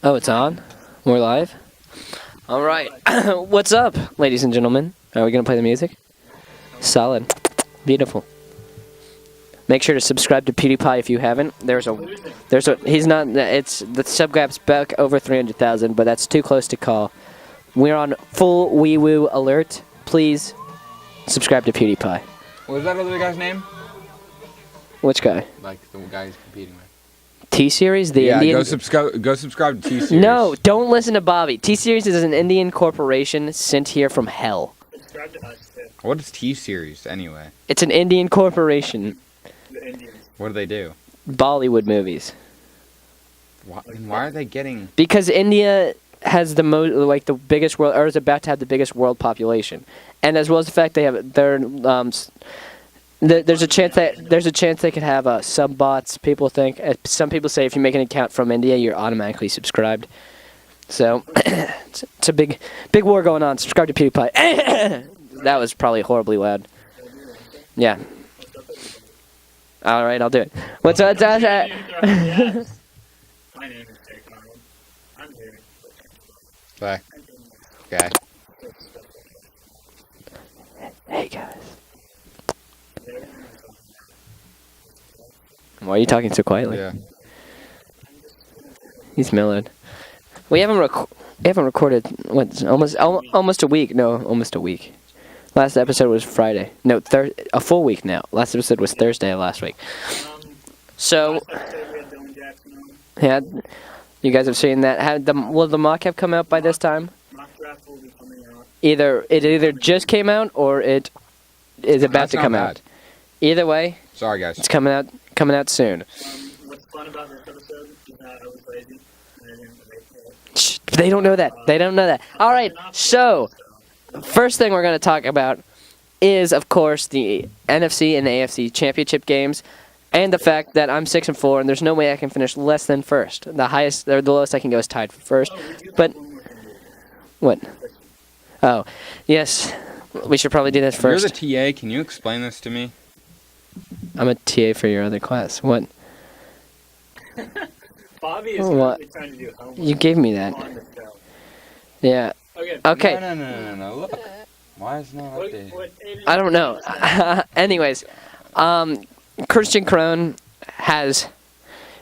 Oh, it's on? We're live? All right. What's up, ladies and gentlemen? Are we going to play the music? Solid. Beautiful. Make sure to subscribe to PewDiePie if you haven't. He's not, it's, the sub gap's back over 300,000, but that's too close to call. We're on full wee woo alert. Please subscribe to PewDiePie. What was that other guy's name? Which guy? Like the guy he's competing with. T-Series? The Indian... Go subscribe to T-Series. No, don't listen to Bobby. T-Series is an Indian corporation sent here from hell. Subscribe to us, too. What is T-Series, anyway? It's an Indian corporation. The Indians. What do they do? Bollywood movies. Why are they getting... Because India has the biggest world, or is about to have the biggest world population. And as well as the fact they have there's a chance they could have sub bots. People think. Some people say if you make an account from India, you're automatically subscribed. So it's a big war going on. Subscribe to PewDiePie. That was probably horribly loud. Yeah. All right, I'll do it. What's up? My name is Jake Arnold. I'm here. Bye. Okay. Hey guys. Why are you talking so quietly? Yeah. He's mellowed. We haven't recorded almost a week. No, almost a week. Last episode was Friday. No, a full week now. Last episode was Thursday of last week. So, yeah, you guys have seen that. Will the mock have come out by this time? Mock draft will be coming out. It either just came out or it is about to come out. Either way, Sorry, guys. it's coming out soon. What's fun about this episode is that I was lazy. And I didn't wait for it. Shh, they don't know that. They don't know that. All right, so first thing we're going to talk about is, of course, the NFC and AFC championship games, and the fact that I'm 6-4, and there's no way I can finish less than first. The lowest I can go is tied for first. But what? Oh, yes. We should probably do this first. You're the TA. Can you explain this to me? I'm a TA for your other class. What? Bobby is What? currently trying to do homework You gave me that. on the show. Yeah. Okay. No. Look. Why is it not updated? I don't know. Anyways, Christian Crone has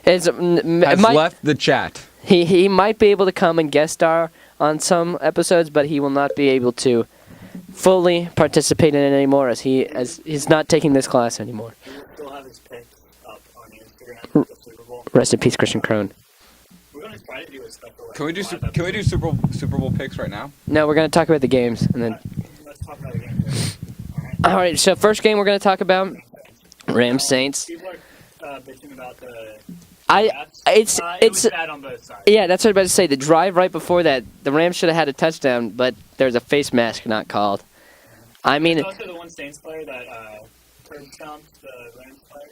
left the chat. He might be able to come and guest star on some episodes, but he will not be able to fully participate in it anymore, as he's not taking this class anymore. We'll have his pick up on Instagram for the Super Bowl. Rest in peace, Christian Crone. We're going to try to do a special. Can we do Super Bowl picks right now? No, we're going to talk about the games, and then. Let's talk about the game. All right. So first game we're going to talk about Rams Saints. People are bitching about the. It's it was bad on both sides. Yeah, that's what I was about to say. The drive right before that, the Rams should have had a touchdown, but there's a face mask not called. I mean, There's also the one Saints player that curb stomped the Rams player.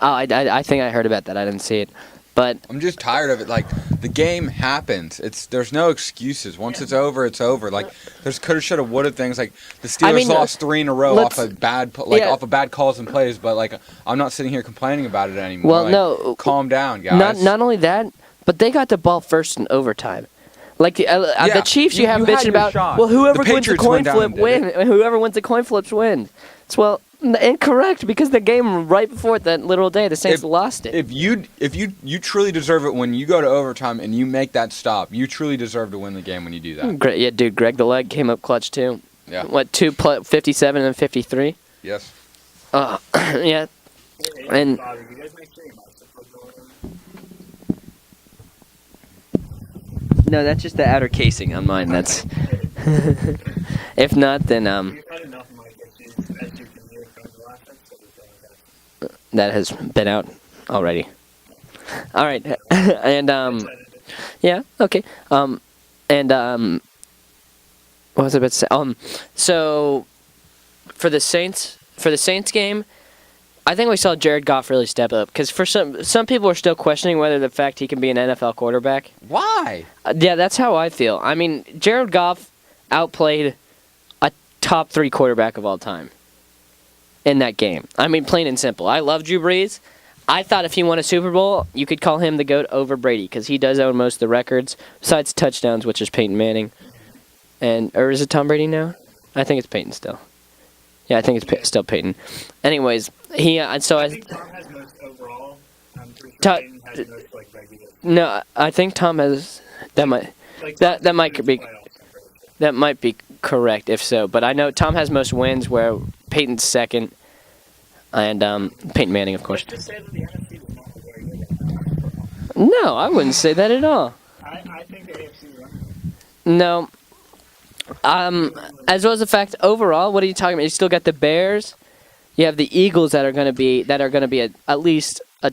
oh, I think I heard about that. I didn't see it, but I'm just tired of it. Like, the game happens. There's no excuses. Once it's over, it's over. Like, there's coulda, shoulda, woulda things. Like, the Steelers lost 3 in a row off of bad calls and plays. But like, I'm not sitting here complaining about it anymore. Well, like, no, calm down, guys. not only that, but they got the ball first in overtime. Like the Chiefs, you have bitching about. shot. Well, whoever The wins the Patriots coin went down flip and did win. Whoever wins the coin flips wins. It's incorrect, because the game right before that literal day, the Saints lost it. If you truly deserve it when you go to overtime and you make that stop, you truly deserve to win the game when you do that. Great, yeah, dude. Greg the Leg came up clutch too. Yeah. What 57 and 53? Yes. Yeah. And Bobby, you guys make sure your mics are plugged in. no, that's just the outer casing on mine. That's if not, then We've had enough mic issues, as you can hear from the last episode. that has been out already. All right, and yeah, okay, and what was I about to say? So for the Saints game, I think we saw Jared Goff really step up, because for some people are still questioning whether the fact he can be an NFL quarterback. Why? Yeah, that's how I feel. I mean, Jared Goff outplayed a top 3 quarterback of all time in that game. I mean, plain and simple. I love Drew Brees. I thought if he won a Super Bowl, you could call him the GOAT over Brady because he does own most of the records, besides touchdowns, which is Peyton Manning. Or is it Tom Brady now? I think it's Peyton still. Yeah, I think it's still Peyton. Anyways, I think Tom has most overall. I'm pretty sure Peyton has most like regular. No, I think Tom has. That might be correct if so. But I know Tom has most wins, where Peyton's second, and Peyton Manning, of course. Just say that the NFC was not very good. No, I wouldn't say that at all. I think the AFC won. No. As well as the fact, overall, what are you talking about? You still got the Bears. You have the Eagles that are going to be at least a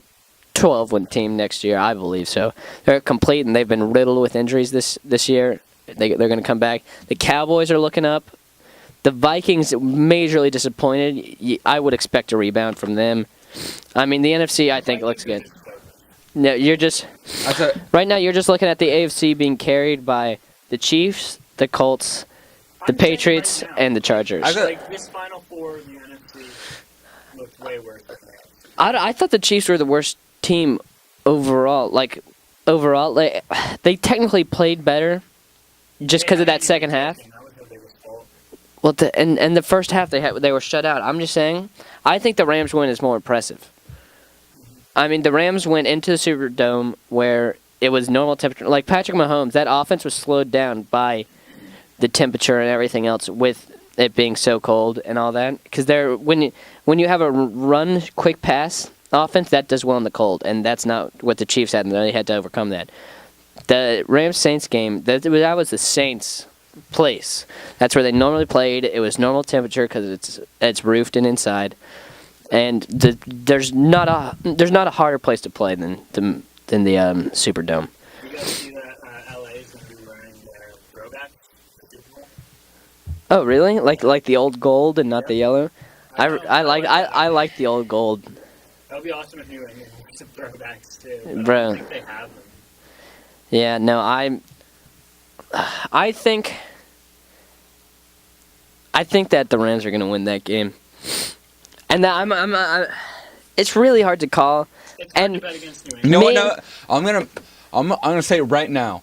12-win team next year, I believe so. They're complete, and they've been riddled with injuries this year. They're going to come back. The Cowboys are looking up. The Vikings, majorly disappointed. I would expect a rebound from them. I mean, the NFC, I think, looks good. No, right now, you're just looking at the AFC being carried by the Chiefs, the Colts, the Patriots, and the Chargers. Like this Final Four in the NFC looks way worse than that. I thought the Chiefs were the worst team overall. They technically played better just because of that second half. Well, and the first half they were shut out. I'm just saying, I think the Rams win is more impressive. I mean, the Rams went into the Superdome where it was normal temperature. Like Patrick Mahomes, that offense was slowed down by the temperature and everything else with it being so cold and all that. Because when you have a run, quick pass offense, that does well in the cold, and that's not what the Chiefs had, and they had to overcome that. The Rams-Saints game, that was the Saints' place. That's where they normally played. It was normal temperature because it's roofed and inside, and there's not a harder place to play than the Superdome. You guys see that LA is going to be wearing their throwback? Oh, really? Like the old gold and not the yellow? I like the old gold. That would be awesome if New England wore some throwbacks too. Bro. I don't think they have them. Yeah, no, I think that the Rams are going to win that game. And that it's really hard to call. It's hard and to bet against New England. You know what? No, I'm gonna say it right now.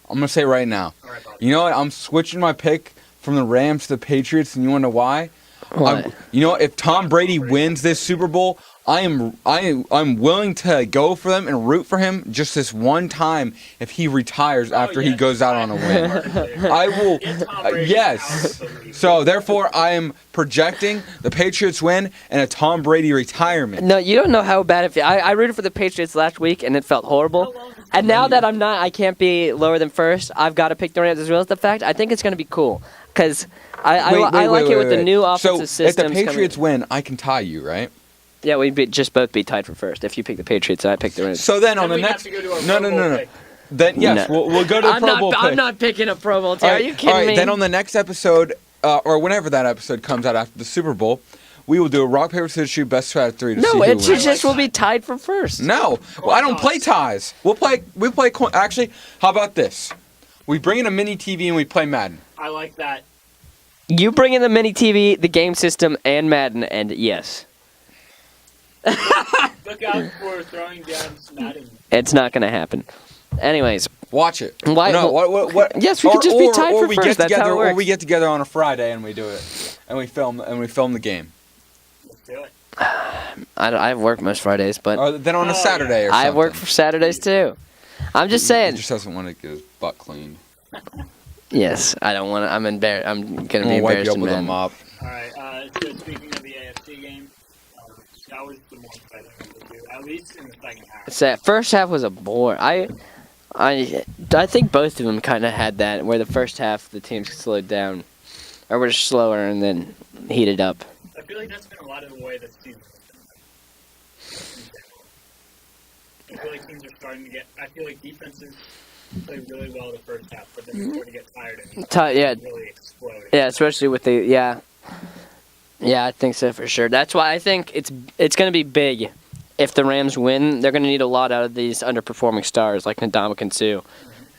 I'm gonna say it right now. All right, Bob. You know what? I'm switching my pick from the Rams to the Patriots, and you wanna know why? What? You know, if Tom Brady wins this Super Bowl, I'm willing to go for them and root for him just this one time if he retires after he goes out on a win. I will. Yes. So therefore, I am projecting the Patriots win and a Tom Brady retirement. No, you don't know how bad it feels. I rooted for the Patriots last week, and it felt horrible. And now that I can't be lower than first. I've got to pick the Rams as well as the fact. I think it's going to be cool because I like it with the new offensive systems. So if the Patriots win, I can tie you, right? Yeah, we'd just both be tied for first. If you pick the Patriots, I pick the Rams. So then on the next, no. Then yes, No. we'll go to the Pro Bowl pick. I'm not picking a Pro Bowl team. Are you kidding me? Then on the next episode, or whenever that episode comes out after the Super Bowl, we will do a rock paper scissors shoot best out of three to see who wins. No, it just will be tied for first. No, well, I don't play ties. We play. Actually, how about this? We bring in a mini TV and we play Madden. I like that. You bring in the mini TV, the game system, and Madden, and yes. Look out for throwing down Madden. It's not going to happen. Anyways. Watch it. Why? No, what? Yes, we could just be tied for first. That's how it works. Or we get together on a Friday and we do it, and we film the game. Let's do it. I work most Fridays, but Or then on a Saturday or something. I work for Saturdays too. I'm just saying. He just doesn't want to get his butt cleaned. Yes, I don't want to. I'm embarrassed. I'm gonna be We'll wipe embarrassed you up in with a Madden. mop. All right. So speaking of the AFC game, that was the more exciting of the two, at least in the second half. It's that first half was a bore. I think both of them kind of had that, where the first half the teams slowed down, or were slower and then heated up. I feel like that's been a lot of the way this season has been. I feel like teams are starting to get. I feel like defenses play really well the first half, but then they start to get tired and really explode. Yeah, especially with the Yeah, I think so for sure. That's why I think it's going to be big. If the Rams win, they're going to need a lot out of these underperforming stars like Ndamukong Suh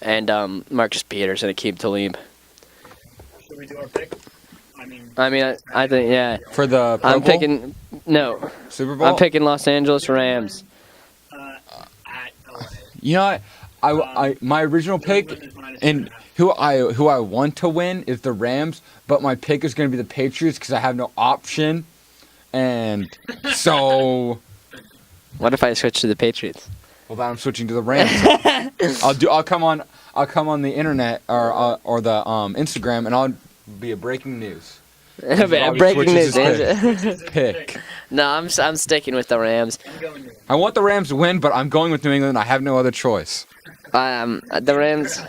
and Marcus Peters and Aqib Talib. Should we do our pick? I think yeah. For the Pro I'm Bowl? picking no. Super Bowl? I'm picking Los Angeles Rams. At LA. You know what? I my original pick and who I want to win is the Rams, but my pick is going to be the Patriots because I have no option, and so. What if I switch to the Patriots? Well, then I'm switching to the Rams. I'll come on the internet or the Instagram, and I'll be a breaking news. Breaking news. Pick. No, I'm sticking with the Rams. I'm going to. I want the Rams to win, but I'm going with New England. I have no other choice. The Rams.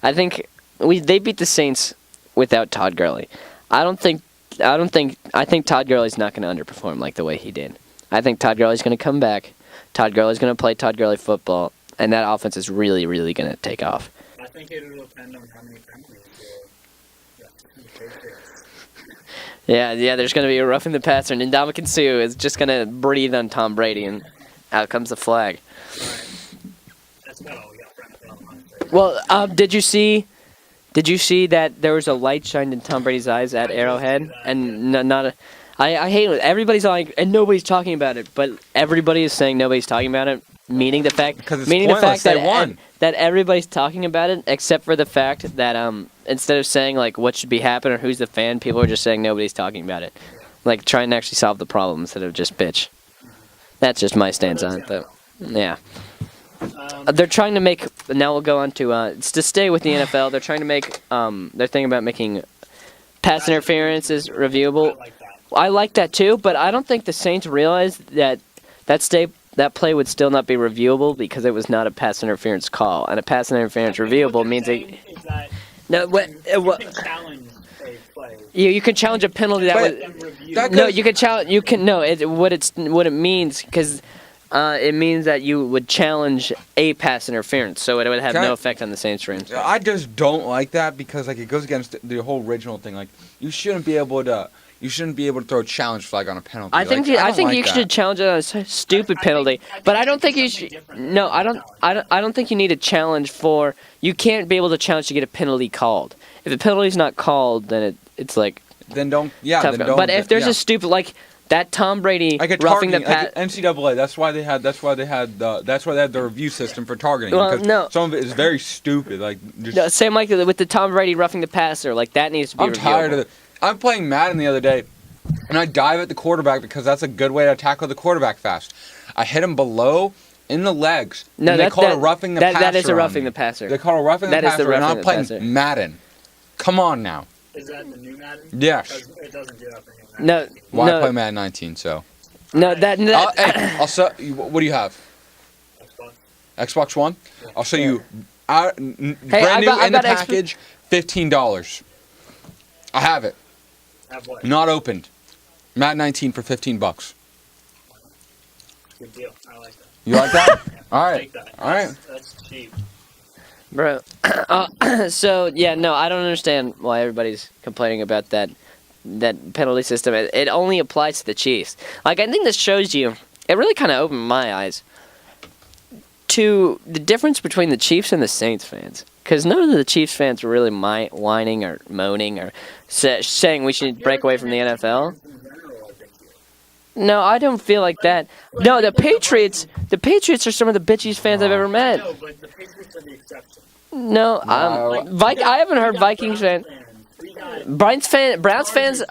I think they beat the Saints without Todd Gurley. I think Todd Gurley's not going to underperform like the way he did. I think Todd Gurley's going to come back. Todd Gurley's going to play Todd Gurley football, and that offense is really, really going to take off. I think it will depend on how many penalties Yeah, there's going to be a roughing the passer, and Ndamukong Suh is just going to breathe on Tom Brady, and out comes the flag. That's about all we got for NFL. Well, did you see that there was a light shined in Tom Brady's eyes at Arrowhead, and I hate it. Everybody's like, and nobody's talking about it, but everybody is saying nobody's talking about it, meaning the fact that everybody's talking about it, except for the fact that instead of saying like what should be happening or who's the fan, people are just saying nobody's talking about it, like trying to actually solve the problem instead of just bitch. That's just my stance on it, though. Yeah. They're trying to make. Now we'll go on to to stay with the NFL. They're trying to make. They're thinking about making pass interferences reviewable. I like that too, but I don't think the Saints realized that that play would still not be reviewable because it was not a pass interference call, and a pass interference reviewable means it. No, what? You can challenge a penalty you can challenge. You can no. What it means because. It means that you would challenge a pass interference, so it would have no effect on the Saints' franchise. I just don't like that because like it goes against the whole original thing. Like you shouldn't be able to throw a challenge flag on a penalty. I think you should challenge a stupid penalty, but I don't think you should. No, I don't think you need a challenge for. You can't be able to challenge to get a penalty called. If the penalty's not called, then it's like. Then don't. Yeah. Then don't, but if there's a stupid like. That Tom Brady roughing the pass. NCAA. That's why they had the review system for targeting. Well, no. Some of it is very stupid. Like same like with the Tom Brady roughing the passer. Like that needs to be. I'm tired of it. I'm playing Madden the other day, and I dive at the quarterback because that's a good way to tackle the quarterback fast. I hit him below in the legs. No, and they call it roughing the passer. That is a roughing the passer. They call it roughing the passer. And I'm playing Madden. Come on now. Is that the new Madden? Yes. It doesn't do that for new Madden. No. Well, no. I play Madden 19, so. No, that. Hey, what do you have? Xbox One? Yeah. I'll show you. Brand new in the package, $15. I have it. Have what? Not opened. Madden 19 for $15. Good deal. I like that. You like that? Yeah, all right. All right. That's cheap. Bro. So, yeah, no, I don't understand why everybody's complaining about that penalty system. It only applies to the Chiefs. Like, I think this shows you, it really kind of opened my eyes to the difference between the Chiefs and the Saints fans. Because none of the Chiefs fans were really whining or moaning or saying we should break away from the NFL. No, I don't feel like that. No, the Patriots are some of the bitchiest fans I've ever met. No, but the Patriots are the exception. No, I haven't heard Vikings fans. Browns fans.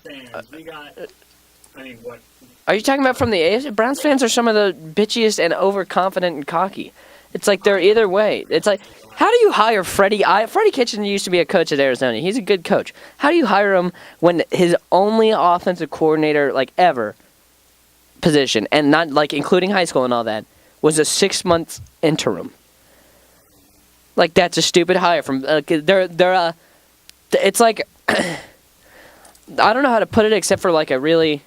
Are you talking about from the AFC? Browns fans are some of the bitchiest and overconfident and cocky. It's like they're either way. It's like, how do you hire Freddie? Freddie Kitchens used to be a coach at Arizona. He's a good coach. How do you hire him when his only offensive coordinator like ever position, and not like including high school and all that, was a 6-month interim? Like that's a stupid hire from. It's like I don't know how to put it except for like a really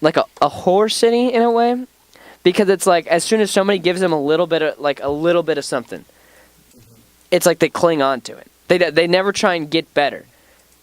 like a whore city in a way, because it's like as soon as somebody gives them a little bit of something, it's like they cling on to it. They never try and get better.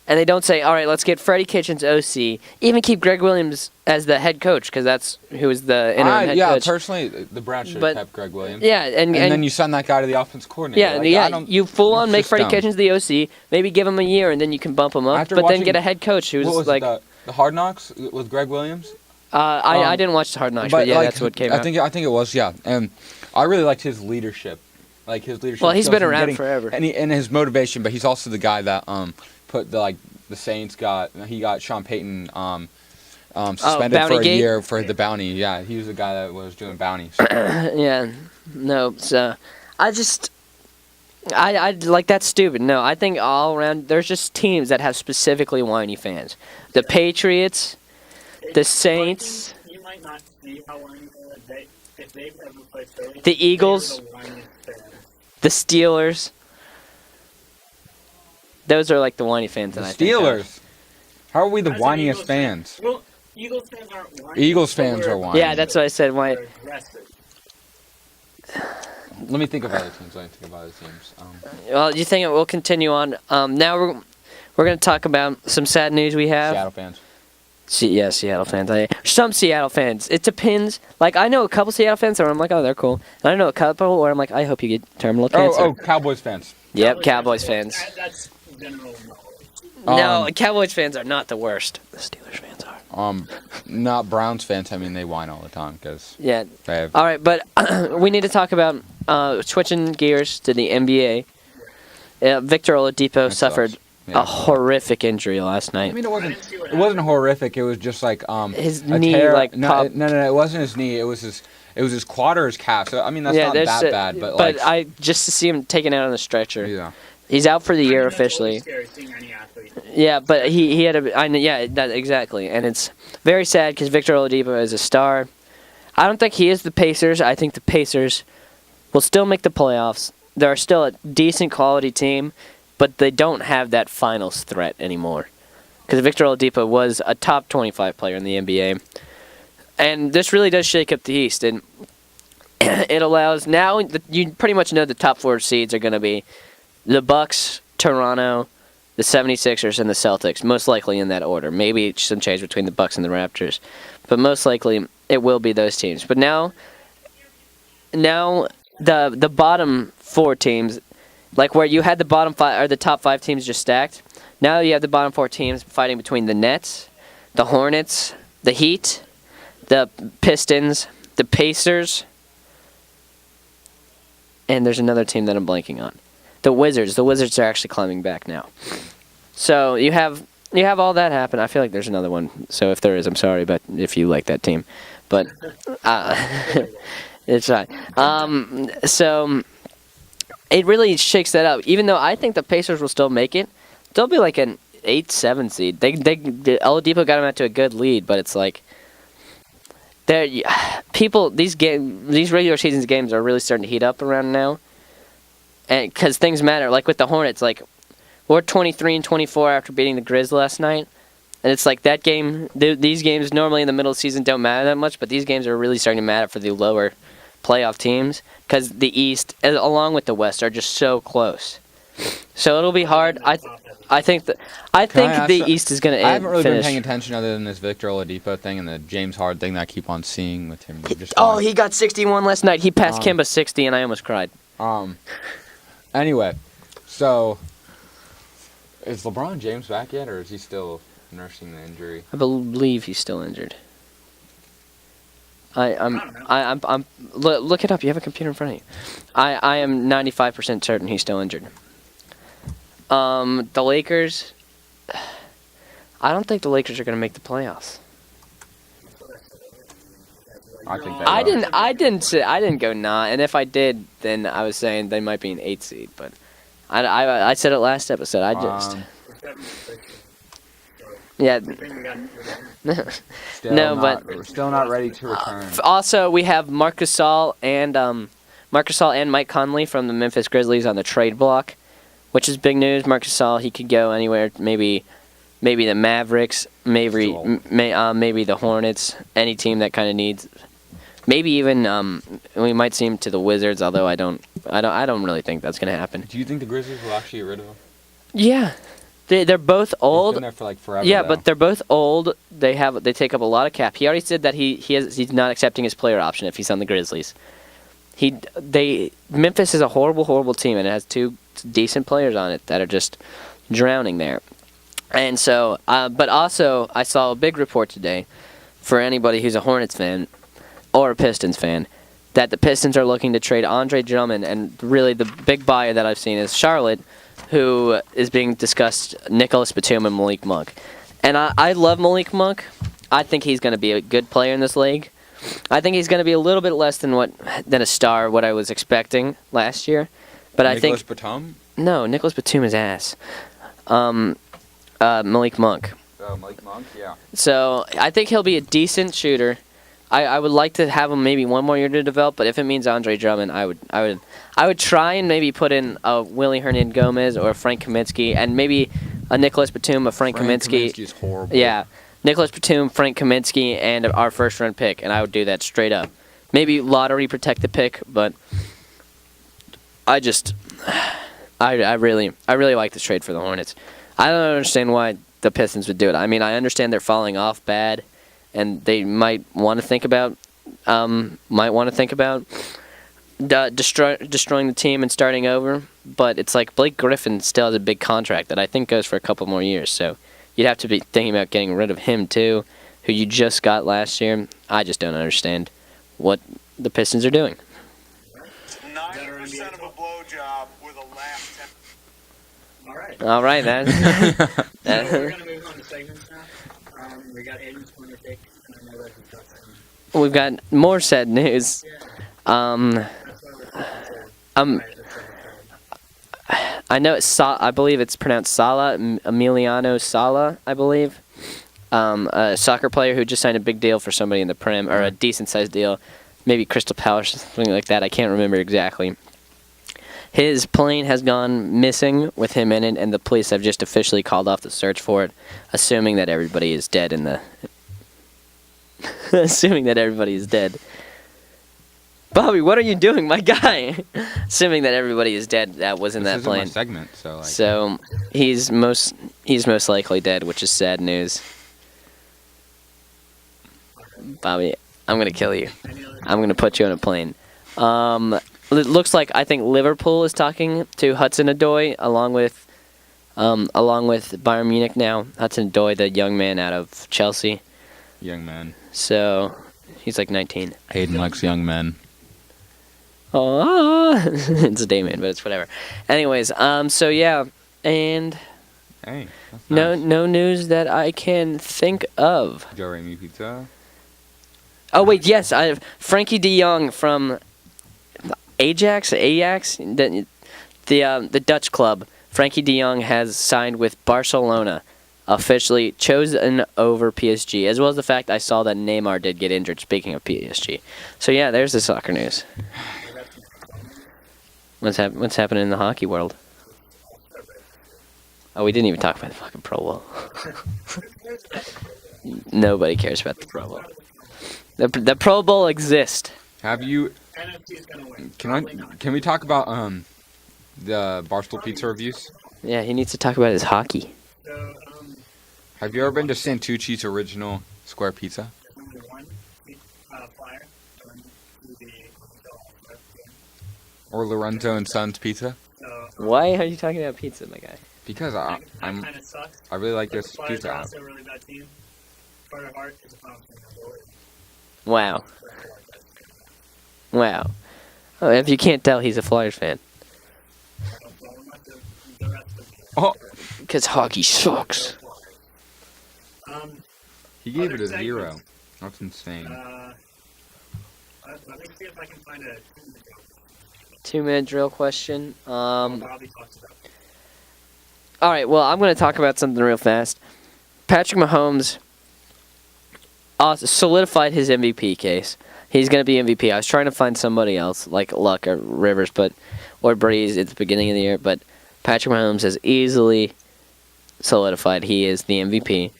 and they don't say, all right, let's get Freddie Kitchens OC, even keep Greg Williams as the head coach because that's who is the interim head coach. Yeah, personally, the Browns should have kept Greg Williams. Yeah, and then you send that guy to the offense coordinator. You full on make Freddie Kitchens the OC, maybe give him a year, and then you can bump him up, but then get a head coach who's like the Hard Knocks with Greg Williams. I didn't watch the Hard Knocks, but yeah, that's what came out. I think it was, yeah, and I really liked his leadership. Like his leadership. Well, he's been around forever, and his motivation. But he's also the guy that put the Saints got Sean Payton suspended for a year for the bounty. Yeah, he was the guy that was doing bounties. Yeah, no. So I like that's stupid. No, I think all around there's just teams that have specifically whiny fans. The Patriots, the Saints. You might not see how whiny if they've ever played Philly. The Eagles. The Steelers. Those are like the whiny fans that I think. Steelers. How are we the whiniest fans? Well, Eagles fans aren't whiny. Eagles fans are whiny. Yeah, that's what I said. Why? Let me think of other teams. Well, you think we'll continue on? Now we're going to talk about some sad news we have. Seattle fans. Seattle fans. Some Seattle fans. It depends. Like, I know a couple Seattle fans where I'm like, oh, they're cool. And I know a couple where I'm like, I hope you get terminal cancer. Oh, Cowboys fans. Yep, Cowboys fans. That's general knowledge. No, Cowboys fans are not the worst. The Steelers fans are. Not Browns fans. I mean, they whine all the time because yeah. They have... All right, but we need to talk about switching gears to the NBA. Victor Oladipo suffered a horrific injury last night. I mean, it wasn't horrific. It was just like his knee, like no, it wasn't his knee. It was his quad or his calf. So I mean, that's not that bad. But I just to see him taken out on the stretcher. Yeah. He's out for the year officially. Any athlete. Yeah, but he had exactly, and it's very sad because Victor Oladipo is a star. I don't think he is the Pacers. I think the Pacers will still make the playoffs. They're still a decent quality team, but they don't have that finals threat anymore. Because Victor Oladipo was a top 25 player in the NBA. And this really does shake up the East. And it allows, now you pretty much know the top 4 seeds are going to be the Bucks, Toronto, the 76ers, and the Celtics. Most likely in that order. Maybe some change between the Bucks and the Raptors. But most likely it will be those teams. But now the bottom 4 teams, like where you had the bottom 5 or the top 5 teams just stacked, now you have the bottom 4 teams fighting between the Nets, the Hornets, the Heat, the Pistons, the Pacers, and there's another team that I'm blanking on. The Wizards. The Wizards are actually climbing back now. So you have all that happen. I feel like there's another one. So if there is, I'm sorry, but if you like that team, but it's fine. So it really shakes that up. Even though I think the Pacers will still make it, they'll be like an 8-7 seed. Oladipo got them out to a good lead, but it's like these regular season games are really starting to heat up around now, and because things matter. Like with the Hornets, like we're 23-24 after beating the Grizz last night, and it's like that game. These games normally in the middle of the season don't matter that much, but these games are really starting to matter for the lower playoff teams because the East, along with the West, are just so close. So it'll be hard. I think the East is going to. I haven't really been paying attention other than this Victor Oladipo thing and the James Harden thing that I keep on seeing with him. He got 61 last night. He passed Kemba 60, and I almost cried. Anyway, so is LeBron James back yet, or is he still nursing the injury? I believe he's still injured. I'm look it up. You have a computer in front of you. I am 95% certain he's still injured. The Lakers. I don't think the Lakers are going to make the playoffs. I think I didn't go nah, and if I did, then I was saying they might be an 8 seed. But I said it last episode. We're still not ready to return. Also, we have Marc Gasol and Mike Conley from the Memphis Grizzlies on the trade block, which is big news. Marc Gasol, he could go anywhere. Maybe the Mavericks, maybe the Hornets, any team that kind of needs. Maybe even we might see him to the Wizards, although I don't really think that's going to happen. Do you think the Grizzlies will actually get rid of him? Yeah. They're both He's old. been there for like forever. Yeah, though. but they're both old. They take up a lot of cap. He already said that he's not accepting his player option if he's on the Grizzlies. Memphis is a horrible team, and it has two decent players on it that are just drowning there. And so, but also I saw a big report today for anybody who's a Hornets fan or a Pistons fan that the Pistons are looking to trade Andre Drummond, and really the big buyer that I've seen is Charlotte, who is being discussed, Nicholas Batum and Malik Monk. And I love Malik Monk. I think he's going to be a good player in this league. I think he's going to be a little bit less than a star, what I was expecting last year. But Nicholas Batum? No, Nicholas Batum is ass. Malik Monk. Oh, Malik Monk, yeah. So I think he'll be a decent shooter. I would like to have him maybe one more year to develop, but if it means Andre Drummond, I would try and maybe put in a Willie Hernangomez or a Frank Kaminsky, and maybe a Nicholas Batum, a Frank Kaminsky. Kaminsky's horrible. Yeah, Nicholas Batum, Frank Kaminsky, and our first-round pick, and I would do that straight up. Maybe lottery protect the pick, but I really like this trade for the Hornets. I don't understand why the Pistons would do it. I mean, I understand they're falling off bad, and they might want to think about destroying the team and starting over. But it's like Blake Griffin still has a big contract that I think goes for a couple more years. So you'd have to be thinking about getting rid of him too, who you just got last year. I just don't understand what the Pistons are doing. 9% of a blowjob with a laugh. All right, So we're going to move on to segments now. We got Aiden's corner pick, and I know that we've got some. We've got more sad news. That's why we're I know I believe it's pronounced Sala, Emiliano Sala, I believe. A soccer player who just signed a big deal for somebody in the Prem, or a decent-sized deal, maybe Crystal Palace, something like that. I can't remember exactly. His plane has gone missing with him in it, and the police have just officially called off the search for it, assuming that everybody is dead in the... assuming that everybody is dead. Bobby, what are you doing, my guy? Assuming that everybody is dead that was in that plane. This isn't my segment, so like... So he's most likely dead, which is sad news. Bobby, I'm gonna kill you. I'm gonna put you on a plane. It looks like I think Liverpool is talking to Hudson-Odoi along with Bayern Munich now. Hudson-Odoi, the young man out of Chelsea. Young man. So he's like 19. Hayden likes young men. Oh, it's a day man, but it's whatever. Anyways, so yeah, and Hey, that's nice. no news that I can think of. Joe Remy Pizza. Oh wait, yes, I have Frankie De Jong from Ajax, the Dutch club. Frankie De Jong has signed with Barcelona, officially chosen over PSG, as well as the fact I saw that Neymar did get injured. Speaking of PSG, so yeah, there's the soccer news. What's happening in the hockey world? Oh, we didn't even talk about the fucking Pro Bowl. Nobody cares about the Pro Bowl. The Pro Bowl exists. Have you? NFT's going to win. Can we talk about the Barstool Pizza reviews? Yeah, he needs to talk about his hockey. So, Have you ever been to Santucci's original square pizza? there's only one flyer going to the Or Lorenzo and Sons Pizza? So, Why are you talking about pizza, my guy? Because that kind of sucks. I really like The this Flyers pizza are app. also a really bad team. Carter Hart is a final team member. Wow. Wow. Oh, if you can't tell, he's a Flyers fan. The rest of Oh, Because hockey sucks. he gave it a Other 0. segments. That's insane. Let me see if I can find a 2-minute drill question. Bobby talks about. All right, well, I'm going to talk about something real fast. Patrick Mahomes solidified his MVP case. He's going to be MVP. I was trying to find somebody else, like Luck or Rivers, or Breeze at the beginning of the year, but Patrick Mahomes has easily solidified he is the MVP.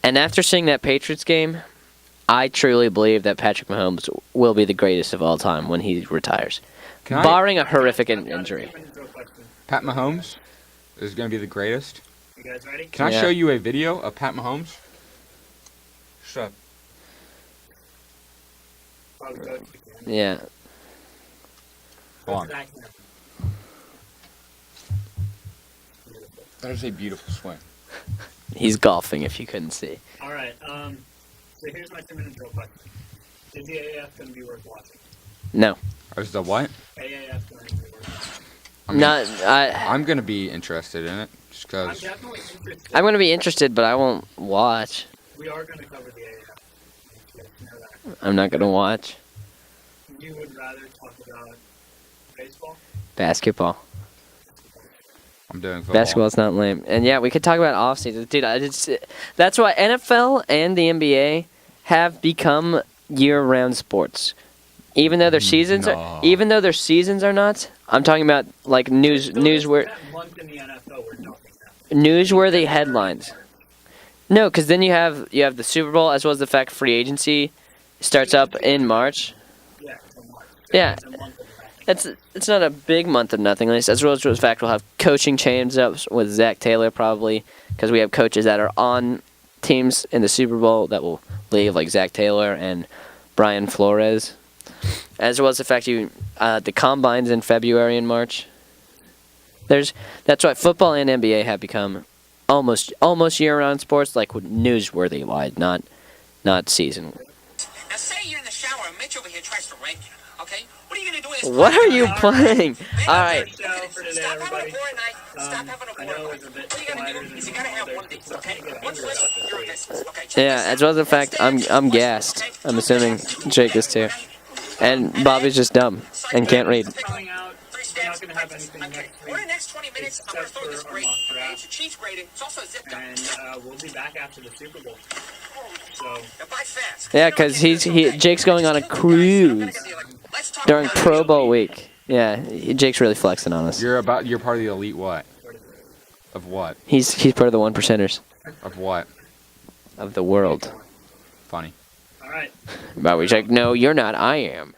And after seeing that Patriots game, I truly believe that Patrick Mahomes will be the greatest of all time when he retires, barring a horrific injury. Pat Mahomes is going to be the greatest? You guys ready? Can I Yeah. show you a video of Pat Mahomes? Shut up. Probably coach again. Yeah. Hold on. Back now. That is a beautiful swing. He's golfing, if you couldn't see. All right. So here's my 2-minute drill question. Is the AAF going to be worth watching? No. Is the what? AAF going to be worth watching. I mean, Not. I'm gonna be interested in it just I'm because. definitely interested. I'm going to be interested, but I won't watch. We are going to cover the AAF. You know that. I'm not going to watch. You would rather talk about baseball? Basketball. I'm doing football. Basketball's not lame. And yeah, we could talk about off season. Dude, that's why NFL and the NBA have become year-round sports. Even though their seasons are not. I'm talking about like newsworthy That month in the NFL where nothing happens. newsworthy headlines. No, because then you have the Super Bowl as well as the fact free agency starts up in March. Yeah, it's a month. Yeah. It's a month of nothing. It's not a big month of nothing, as well as the fact we'll have coaching change-ups with Zach Taylor probably, because we have coaches that are on teams in the Super Bowl that will leave, like Zach Taylor and Brian Flores, as well as the fact the combines in February and March. That's why football and NBA have become almost year-round sports, like newsworthy wise, not season. Now say you're in the shower and Mitch over here tries to rape you, okay? What are you gonna do? What are you playing? All right. Show for today, Stop having everybody. a boring night. Stop having a I boring know night. it's a bit What you gotta quieter do is than you gotta have normal. one of these, There's okay? something to get Once into listen, about this you're a week. business, okay? Check Yeah, this as well as the out. fact I'm gassed. I'm assuming Jake is too. And Bobby's just dumb and can't read. Coming out, Three we're not steps. going to have anything Okay. next For week. the next 20 minutes, I'm gonna Except throw this for our grade. mock Okay? draft. It's a cheese grating. It's also a zip up. And we'll be back after the Super Bowl. So, Now buy fast. Yeah, because Jake's going on a cruise during Pro Bowl week. Yeah, Jake's really flexing on us. You're part of the elite what? Of what? He's part of the 1%ers Of what? of the world. Funny. all right. Bobby's like, no, you're not. I am.